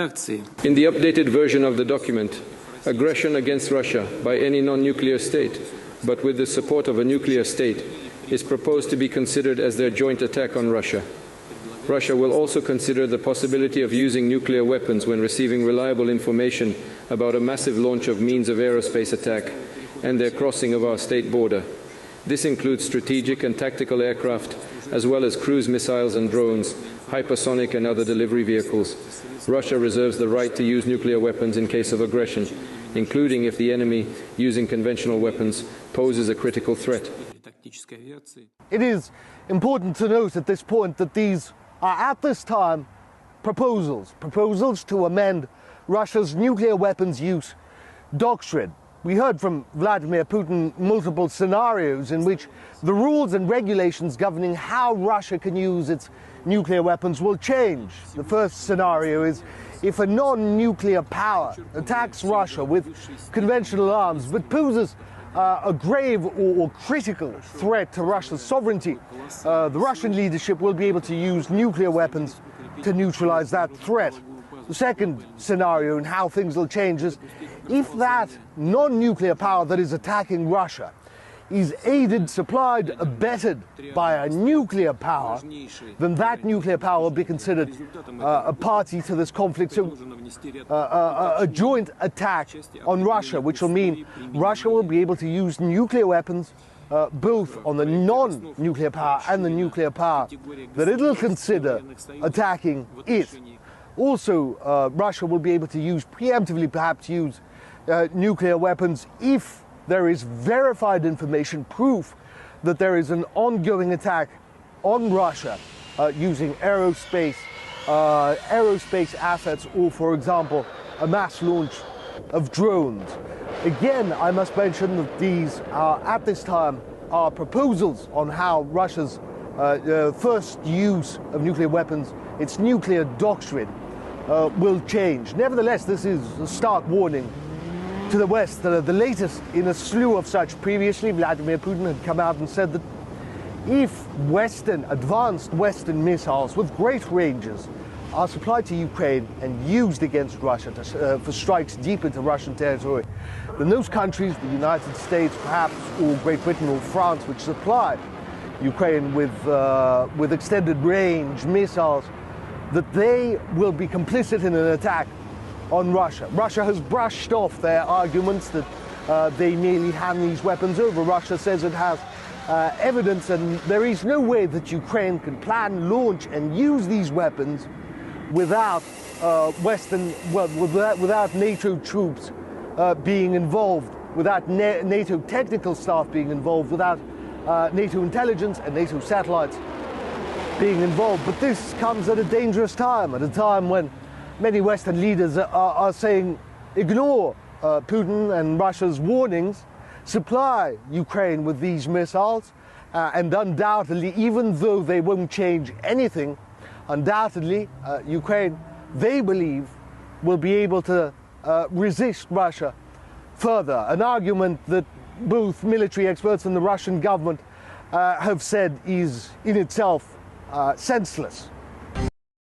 In the updated version of the document, aggression against Russia by any non-nuclear state, but with the support of a nuclear state, is proposed to be considered as their joint attack on Russia. Russia will also consider the possibility of using nuclear weapons when receiving reliable information about a massive launch of means of aerospace attack and their crossing of our state border. This includes strategic and tactical aircraft, as well as cruise missiles and drones, hypersonic and other delivery vehicles. Russia reserves the right to use nuclear weapons in case of aggression, including if the enemy, using conventional weapons, poses a critical threat. It is important to note at this point that these are at this time proposals to amend Russia's nuclear weapons use doctrine. We heard from Vladimir Putin multiple scenarios in which the rules and regulations governing how Russia can use its nuclear weapons will change. The first scenario is if a non-nuclear power attacks Russia with conventional arms but poses a grave or critical threat to Russia's sovereignty, the Russian leadership will be able to use nuclear weapons to neutralize that threat. The second scenario and how things will change is if that non-nuclear power that is attacking Russia is aided, supplied, abetted by a nuclear power, then that nuclear power will be considered a party to this conflict. So a joint attack on Russia, which will mean Russia will be able to use nuclear weapons both on the non-nuclear power and the nuclear power that it will consider attacking it. Also, Russia will be able to use, preemptively perhaps use, nuclear weapons if there is verified information, proof that there is an ongoing attack on Russia using aerospace assets, or, for example, a mass launch of drones. Again, I must mention that these are, at this time, are proposals on how Russia's first use of nuclear weapons, its nuclear doctrine, will change. Nevertheless, this is a stark warning to the West, the latest in a slew of such. Previously, Vladimir Putin had come out and said that if advanced Western missiles with great ranges are supplied to Ukraine and used against Russia for strikes deep into Russian territory, then those countries, the United States perhaps, or Great Britain or France, which supply Ukraine with extended range missiles, that they will be complicit in an attack on Russia. Russia has brushed off their arguments that they merely hand these weapons over. Russia says it has evidence, and there is no way that Ukraine can plan, launch, and use these weapons without without NATO troops being involved, without NATO technical staff being involved, without NATO intelligence and NATO satellites being involved. But this comes at a dangerous time, at a time when many Western leaders are saying, ignore Putin and Russia's warnings, supply Ukraine with these missiles, and undoubtedly, even though they won't change anything, undoubtedly, Ukraine, they believe, will be able to resist Russia further. An argument that both military experts and the Russian government have said is in itself senseless.